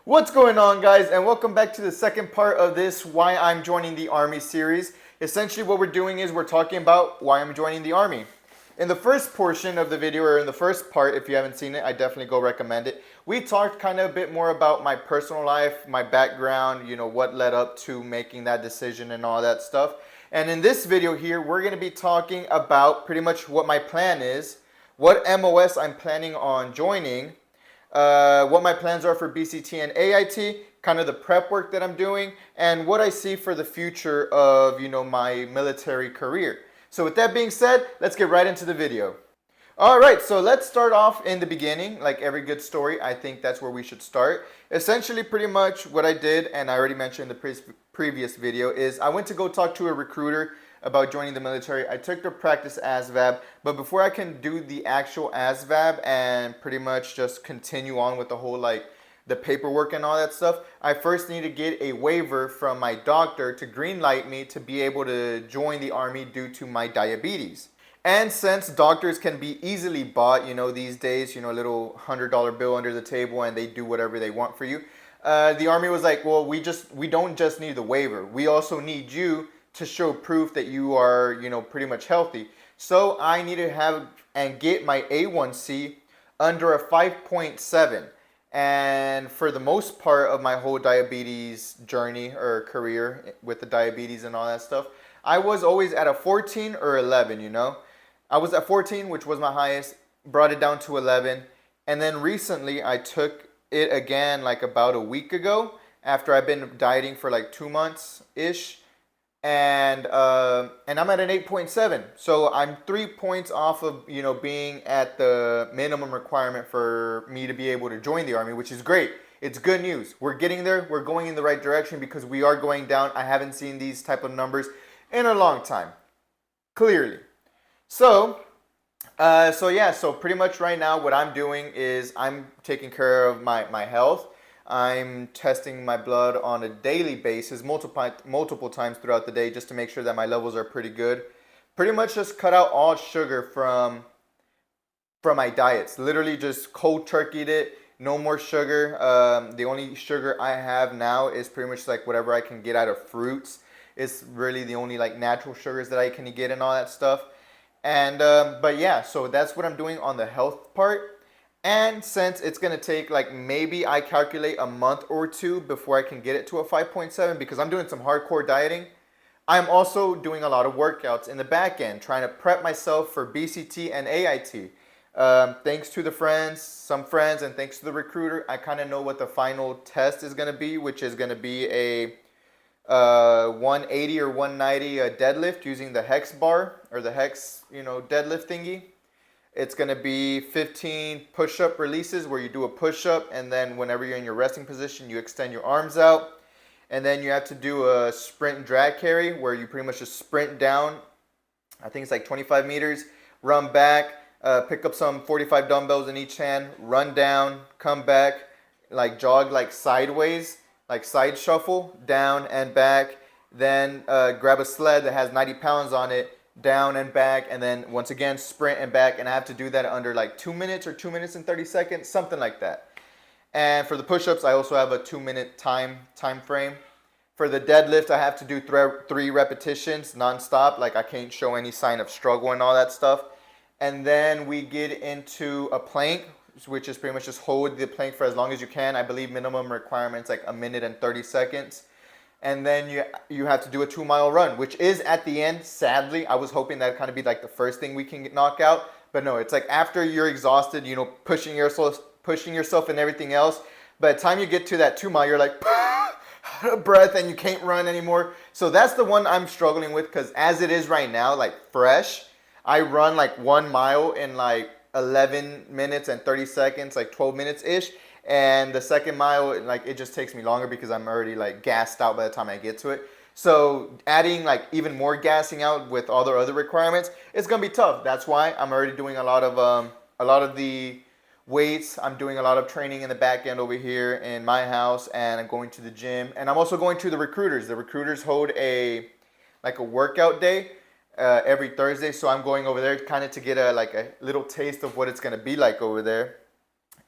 What's going on, guys, and welcome back to the second part of this Why I'm Joining the Army series. Essentially what we're doing is we're talking about why I'm joining the Army. In the first portion of the video, or in the first part, if you haven't seen it, I definitely go recommend it. We talked kind of a bit more about my personal life, my background, what led up to making that decision and all that stuff. And in this video here, we're going to be talking about pretty much what my plan is, what MOS I'm planning on joining, what my plans are for BCT and AIT, kind of the prep work that I'm doing, and what I see for the future of, my military career. So with that being said, let's get right into the video. All right, so let's start off in the beginning. Like every good story, I think that's where we should start. Essentially, pretty much what I did, and I already mentioned in the previous video, is I went to go talk to a recruiter about joining the military. I took the practice ASVAB, but before I can do the actual ASVAB and pretty much just continue on with the whole the paperwork and all that stuff, I first need to get a waiver from my doctor to greenlight me to be able to join the Army due to my diabetes. And since doctors can be easily bought, these days, a little $100 bill under the table and they do whatever they want for you, the Army was like, well, we don't just need the waiver. We also need you to show proof that you are, pretty much healthy. So I need to have and get my A1C under a 5.7. And for the most part of my whole diabetes journey or career with the diabetes and all that stuff, I was always at a 14 or 11, I was at 14, which was my highest, brought it down to 11. And then recently I took it again like about a week ago after I've been dieting for like 2 months-ish. And I'm at an 8.7, so I'm 3 points off of being at the minimum requirement for me to be able to join the Army, which is great. It's good news. We're getting there. We're going in the right direction because we are going down. I haven't seen these type of numbers in a long time, clearly. So pretty much right now what I'm doing is I'm taking care of my health. I'm testing my blood on a daily basis, multiple times throughout the day, just to make sure that my levels are pretty good. Pretty much just cut out all sugar from my diets. Literally just cold turkeyed it. No more sugar. The only sugar I have now is pretty much like whatever I can get out of fruits. It's really the only like natural sugars that I can get and all that stuff. And but yeah, so that's what I'm doing on the health part. And since it's going to take like maybe I calculate a month or two before I can get it to a 5.7 because I'm doing some hardcore dieting, I'm also doing a lot of workouts in the back end, trying to prep myself for BCT and AIT. Thanks to some friends, and thanks to the recruiter, I kind of know what the final test is going to be, which is going to be a 180 or 190 deadlift using the hex bar or the hex, deadlift thingy. It's going to be 15 push-up releases where you do a push-up, and then whenever you're in your resting position, you extend your arms out. And then you have to do a sprint drag carry where you pretty much just sprint down, I think it's like 25 meters, run back, pick up some 45 dumbbells in each hand, run down, come back, like jog like sideways, like side shuffle, down and back. Then grab a sled that has 90 pounds on it, down and back, and then once again sprint and back, and I have to do that under like 2 minutes or 2 minutes and 30 seconds, something like that. And for the push-ups, I also have a 2-minute time frame. For the deadlift, I have to do 3 repetitions non-stop, like I can't show any sign of struggle and all that stuff. And then we get into a plank, which is pretty much just hold the plank for as long as you can. I believe minimum requirements like 1 minute and 30 seconds. And then you have to do a 2-mile run, which is at the end. Sadly, I was hoping that'd kind of be like the first thing we can knock out. But no, it's like after you're exhausted, pushing yourself and everything else. By the time you get to that 2-mile, you're like, out of breath and you can't run anymore. So that's the one I'm struggling with because as it is right now, like fresh, I run like 1 mile in like 11 minutes and 30 seconds, like 12 minutes-ish. And the second mile, like it just takes me longer because I'm already like gassed out by the time I get to it. So adding like even more gassing out with all the other requirements, it's gonna be tough. That's why I'm already doing a lot of the weights. I'm doing a lot of training in the back end over here in my house, and I'm going to the gym, and I'm also going to the recruiters. The recruiters hold a workout day every Thursday, so I'm going over there kind of to get a little taste of what it's gonna be like over there.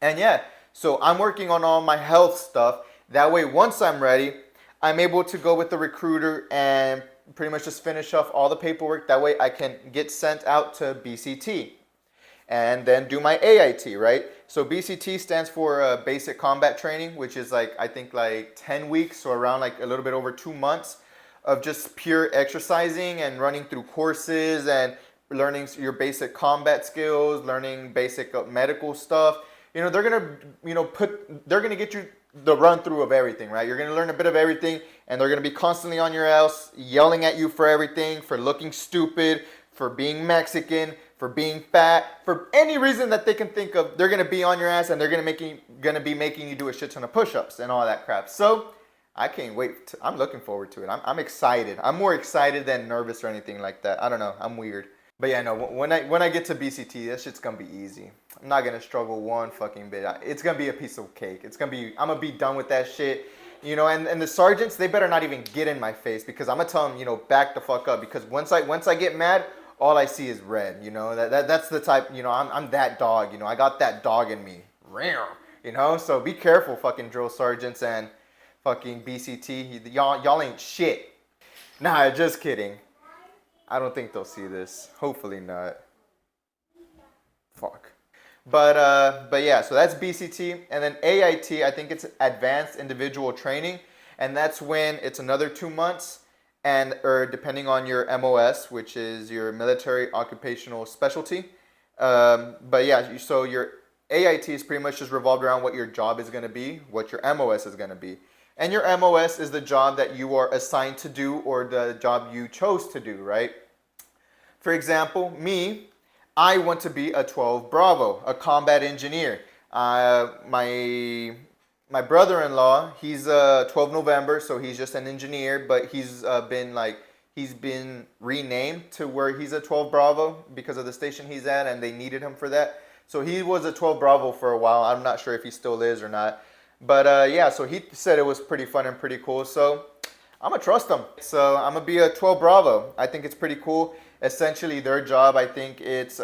And yeah, So I'm working on all my health stuff. That way, once I'm ready, I'm able to go with the recruiter and pretty much just finish off all the paperwork. That way I can get sent out to BCT and then do my AIT, right? So BCT stands for Basic Combat Training, which is like, I think like 10 weeks, so around like a little bit over 2 months of just pure exercising and running through courses and learning your basic combat skills, learning basic medical stuff. They're gonna, they're gonna get you the run through of everything, right? You're gonna learn a bit of everything, and they're gonna be constantly on your ass, yelling at you for everything, for looking stupid, for being Mexican, for being fat, for any reason that they can think of. They're gonna be on your ass, and they're gonna be making you do a shit ton of push-ups and all that crap. So I can't wait. I'm looking forward to it. I'm excited. I'm more excited than nervous or anything like that. I don't know. I'm weird. But yeah, no, when I get to BCT, that shit's gonna be easy. I'm not gonna struggle one fucking bit. It's gonna be a piece of cake. I'm gonna be done with that shit. And the sergeants, they better not even get in my face, because I'm gonna tell them, back the fuck up, because once I get mad, all I see is red. That's the type, I'm that dog, I got that dog in me. So be careful, fucking drill sergeants and fucking BCT. Y'all ain't shit. Nah, just kidding. I don't think they'll see this. Hopefully not. Fuck. But yeah, so that's BCT. And then AIT, I think it's Advanced Individual Training. And that's when it's another 2 months, or depending on your MOS, which is your Military Occupational Specialty. But yeah, so your AIT is pretty much just revolved around what your job is going to be, what your MOS is going to be. And your MOS is the job that you are assigned to do, or the job you chose to do, right? For example, I want to be a 12 Bravo, a combat engineer. My brother-in-law, he's 12 November, so he's just an engineer, but he's been renamed to where he's a 12 Bravo because of the station he's at, and they needed him for that. So he was a 12 Bravo for a while. I'm not sure if he still is or not. But yeah, so he said it was pretty fun and pretty cool. So I'm going to trust him. So I'm going to be a 12 Bravo. I think it's pretty cool. Essentially, their job, I think it's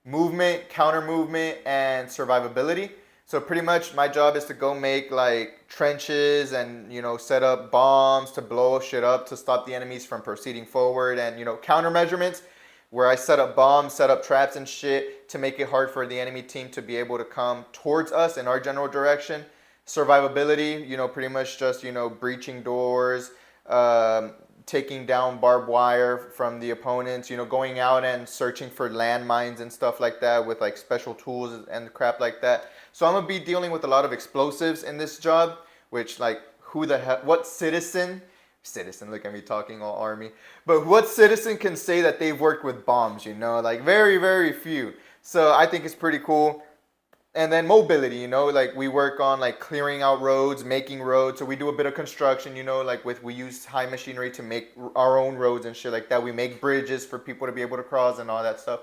movement, counter movement, and survivability. So pretty much my job is to go make like trenches and, set up bombs to blow shit up to stop the enemies from proceeding forward, and, counter measurements where I set up bombs, set up traps and shit to make it hard for the enemy team to be able to come towards us in our general direction. Survivability, pretty much just, breaching doors, taking down barbed wire from the opponents, going out and searching for landmines and stuff like that with like special tools and crap like that. So I'm gonna be dealing with a lot of explosives in this job, which like what citizen, look at me talking all army, but what citizen can say that they've worked with bombs, like very, very few. So I think it's pretty cool. And then mobility, like we work on like clearing out roads, making roads. So we do a bit of construction, like we use high machinery to make our own roads and shit like that. We make bridges for people to be able to cross and all that stuff.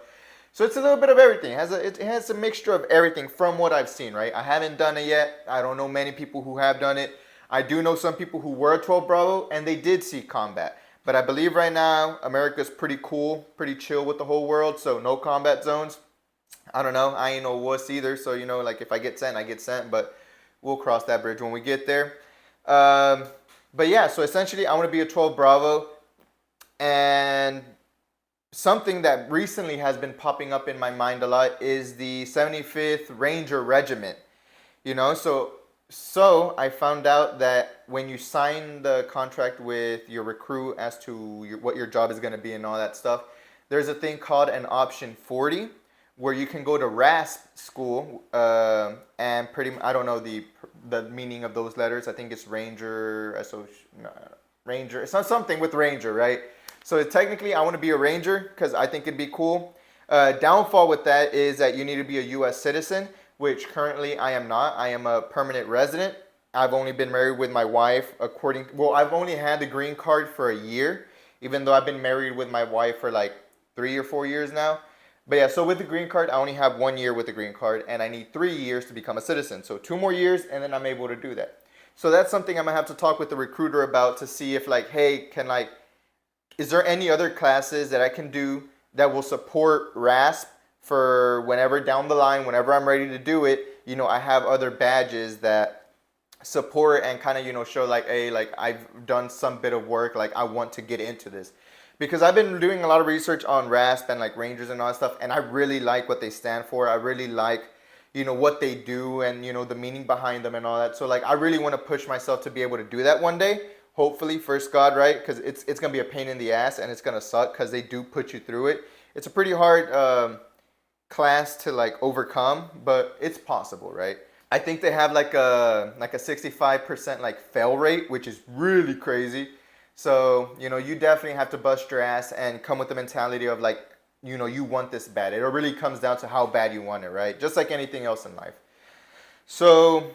So it's a little bit of everything. It has a mixture of everything from what I've seen, right? I haven't done it yet. I don't know many people who have done it. I do know some people who were 12 Bravo and they did see combat. But I believe right now America's pretty cool, pretty chill with the whole world. So no combat zones. I don't know. I ain't no wuss either. So, like if I get sent, I get sent. But we'll cross that bridge when we get there. But yeah, so essentially I want to be a 12 Bravo. And something that recently has been popping up in my mind a lot is the 75th Ranger Regiment. So I found out that when you sign the contract with your recruit as to what your job is going to be and all that stuff, there's a thing called an option 40, where you can go to RASP school, and I don't know the meaning of those letters. I think it's Ranger, Ranger. It's not something with Ranger, right? So technically, I want to be a Ranger because I think it'd be cool. Downfall with that is that you need to be a U.S. citizen, which currently I am not. I am a permanent resident. I've only been married with my wife I've only had the green card for a year, even though I've been married with my wife for like 3 or 4 years now. But yeah, so with the green card, I only have 1 year with the green card, and I need 3 years to become a citizen. So 2 more years, and then I'm able to do that. So that's something I'm gonna have to talk with the recruiter about to see if like, hey, is there any other classes that I can do that will support RASP for whenever down the line, whenever I'm ready to do it, you know, I have other badges that support and kind of, you know, show like, hey, like I've done some bit of work, like I want to get into this. Because I've been doing a lot of research on RASP and like Rangers and all that stuff, and I really like what they stand for. I really like, you know, what they do and, you know, the meaning behind them and all that. So like I really want to push myself to be able to do that one day. Hopefully, first God, right? Because it's going to be a pain in the ass and it's going to suck because they do put you through it. It's a pretty hard class to like overcome, but it's possible, right? I think they have like a 65% like fail rate, which is really crazy. So, you know, you definitely have to bust your ass and come with the mentality of like, you know, you want this bad. It really comes down to how bad you want it, right? Just like anything else in life. So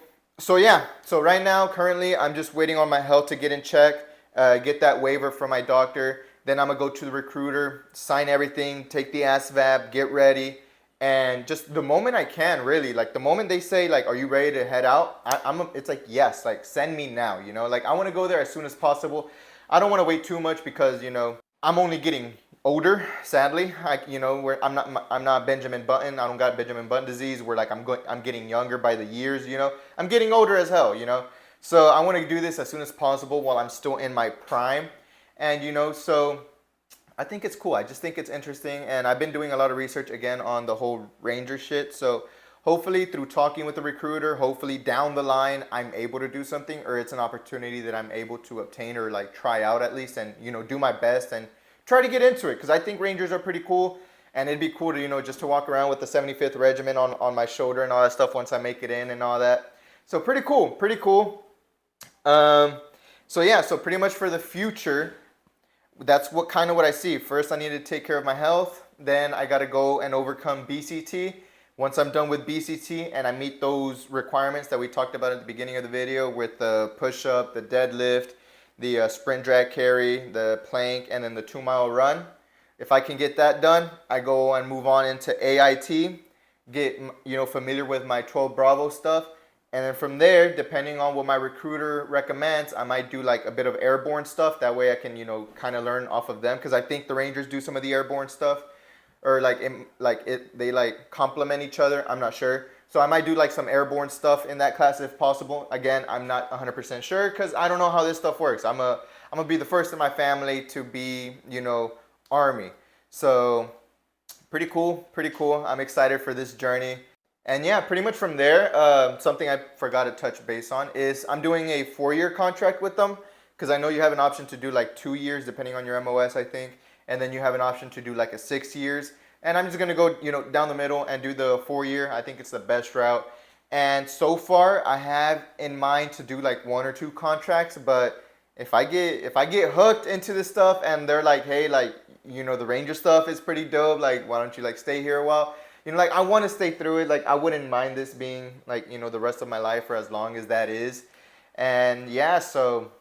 yeah. So right now, currently, I'm just waiting on my health to get in check, get that waiver from my doctor. Then I'm gonna go to the recruiter, sign everything, take the ASVAB, get ready. And just the moment I can, really, like the moment they say like, are you ready to head out? It's like, yes, like send me now, you know, like I want to go there as soon as possible. I don't want to wait too much because, you know, I'm only getting older, sadly. You know, where I'm not Benjamin Button. I don't got Benjamin Button disease where like I'm getting younger by the years, you know. I'm getting older as hell, you know. So I want to do this as soon as possible while I'm still in my prime. And, you know, so I think it's cool. I just think it's interesting. And I've been doing a lot of research again on the whole Ranger shit. So hopefully through talking with the recruiter, hopefully down the line, I'm able to do something, or it's an opportunity that I'm able to obtain or like try out at least and, you know, do my best and try to get into it. Because I think Rangers are pretty cool. And it'd be cool to, you know, just to walk around with the 75th Regiment on my shoulder and all that stuff once I make it in and all that. So pretty cool, pretty cool. So yeah, so pretty much for the future, that's what I see. First, I need to take care of my health. Then I got to go and overcome BCT. Once I'm done with BCT and I meet those requirements that we talked about at the beginning of the video with the push-up, the deadlift, the sprint drag carry, the plank, and then the 2-mile run. If I can get that done, I go and move on into AIT, get, you know, familiar with my 12 Bravo stuff. And then from there, depending on what my recruiter recommends, I might do like a bit of airborne stuff. That way I can, you know, kind of learn off of them. Because I think the Rangers do some of the airborne stuff. Or they like complement each other. I'm not sure. So I might do like some airborne stuff in that class if possible. Again, I'm not 100% sure because I don't know how this stuff works. I'm gonna be the first in my family to be, you know, Army. So pretty cool, pretty cool. I'm excited for this journey. And yeah, pretty much from there, something I forgot to touch base on is I'm doing a 4-year contract with them because I know you have an option to do like 2 years depending on your MOS, I think. And then you have an option to do like a 6 years. And I'm just going to go, you know, down the middle and do the 4-year. I think it's the best route. And so far, I have in mind to do like 1 or 2 contracts. But if I get hooked into this stuff and they're like, hey, like, you know, the Ranger stuff is pretty dope. Like, why don't you like stay here a while? You know, like I want to stay through it. Like I wouldn't mind this being like, you know, the rest of my life for as long as that is. And yeah, so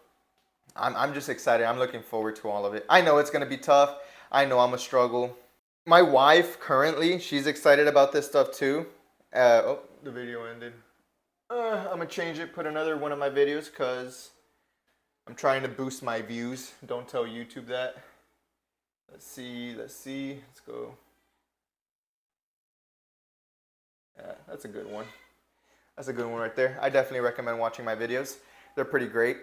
I'm just excited. I'm looking forward to all of it. I know it's going to be tough. I know I'm a struggle. My wife currently, she's excited about this stuff too. Oh, the video ended. I'm going to change it, put another one of my videos because I'm trying to boost my views. Don't tell YouTube that. Let's see. Let's go. Yeah, that's a good one. That's a good one right there. I definitely recommend watching my videos. They're pretty great.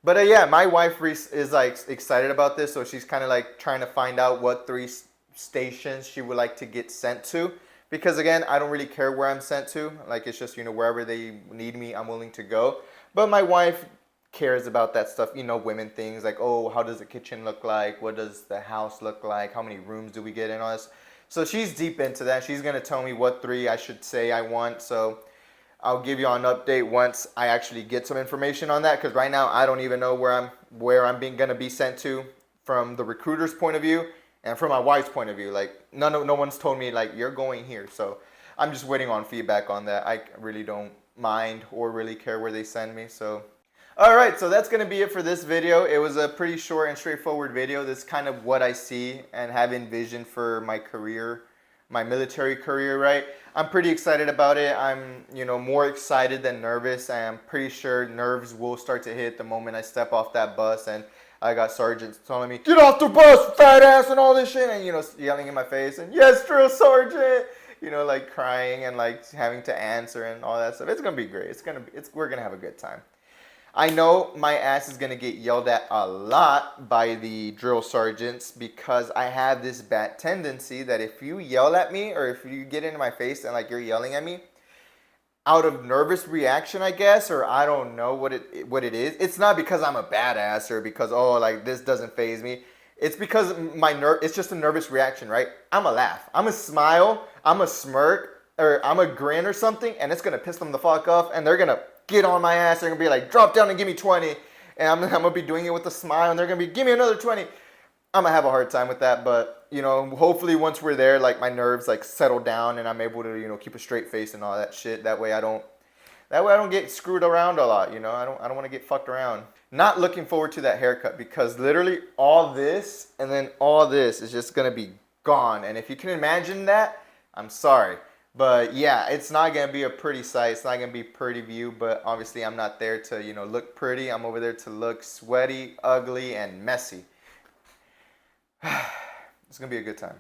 But yeah, my wife is like excited about this, so she's kind of like trying to find out what 3 stations she would like to get sent to. Because again, I don't really care where I'm sent to. Like it's just, you know, wherever they need me, I'm willing to go. But my wife cares about that stuff, you know, women things like, oh, how does the kitchen look like? What does the house look like? How many rooms do we get in all this? So she's deep into that. She's going to tell me what 3 I should say I want. So I'll give you an update once I actually get some information on that. Because right now I don't even know where I'm going to be sent to from the recruiter's point of view and from my wife's point of view. Like no one's told me like you're going here. So I'm just waiting on feedback on that. I really don't mind or really care where they send me. So alright, so that's going to be it for this video. It was a pretty short and straightforward video. This is kind of what I see and have envisioned for my career, my military career, right? I'm pretty excited about it. I'm, you know, more excited than nervous. I'm pretty sure nerves will start to hit the moment I step off that bus and I got sergeants telling me, get off the bus, fat ass, and all this shit, and, you know, yelling in my face, and yes, drill sergeant, you know, like crying and like having to answer and all that stuff. It's gonna be great. We're gonna have a good time. I know my ass is gonna get yelled at a lot by the drill sergeants because I have this bad tendency that if you yell at me or if you get into my face and like you're yelling at me out of nervous reaction, I guess, or I don't know what it is. It's not because I'm a badass or because like this doesn't faze me. It's because it's just a nervous reaction, right? I'm a laugh, I'm a smile, I'm a smirk, or I'm a grin or something, and it's gonna piss them the fuck off, and they're gonna get on my ass. They're gonna be like, drop down and give me 20, and I'm gonna be doing it with a smile, and they're gonna be, give me another 20. I'm gonna have a hard time with that, but you know, hopefully once we're there, like my nerves like settle down and I'm able to, you know, keep a straight face and all that shit. That way I don't get screwed around a lot, you know. I don't want to get fucked around. Not looking forward to that haircut because literally all this and then all this is just gonna be gone. And if you can imagine that, I'm sorry. But yeah, it's not gonna be a pretty sight. It's not gonna be a pretty view, but obviously I'm not there to, you know, look pretty. I'm over there to look sweaty, ugly, and messy. It's gonna be a good time.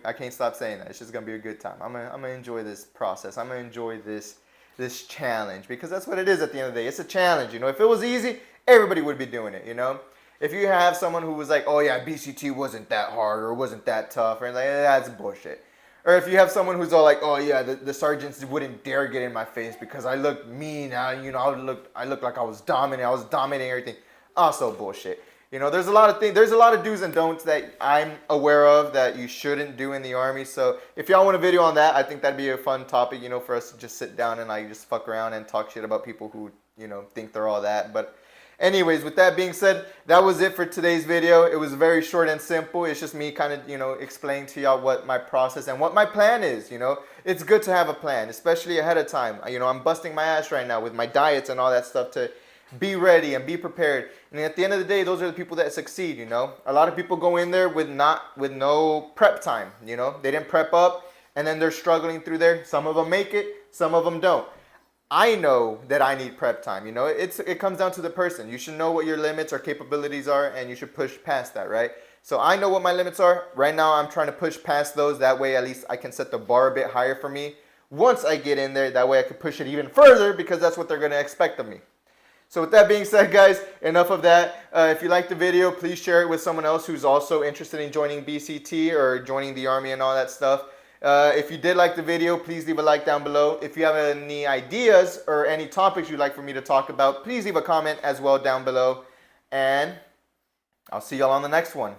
I can't stop saying that. It's just gonna be a good time. I'm gonna enjoy this process. I'm gonna enjoy this challenge because that's what it is at the end of the day. It's a challenge, you know. If it was easy, everybody would be doing it, you know. If you have someone who was like, oh yeah, BCT wasn't that hard or wasn't that tough, or like that's bullshit. Or if you have someone who's all like, oh yeah, the sergeants wouldn't dare get in my face because I looked mean. You know, I looked like I was dominant. I was dominating everything. Also bullshit. You know, there's a lot of things. There's a lot of do's and don'ts that I'm aware of that you shouldn't do in the Army. So if y'all want a video on that, I think that'd be a fun topic, you know, for us to just sit down and like just fuck around and talk shit about people who, you know, think they're all that. But anyways, with that being said, that was it for today's video. It was very short and simple. It's just me kind of, you know, explaining to y'all what my process and what my plan is, you know. It's good to have a plan, especially ahead of time. You know, I'm busting my ass right now with my diets and all that stuff to be ready and be prepared. And at the end of the day, those are the people that succeed, you know. A lot of people go in there with no prep time, you know. They didn't prep up and then they're struggling through there. Some of them make it, some of them don't. I know that I need prep time, you know. It comes down to the person. You should know what your limits or capabilities are and you should push past that, right? So I know what my limits are. Right now I'm trying to push past those. That way at least I can set the bar a bit higher for me. Once I get in there, that way I can push it even further because that's what they're going to expect of me. So with that being said, guys, enough of that. If you liked the video, please share it with someone else who's also interested in joining BCT or joining the Army and all that stuff. If you did like the video, please leave a like down below. If you have any ideas or any topics you'd like for me to talk about, please leave a comment as well down below. And I'll see y'all on the next one.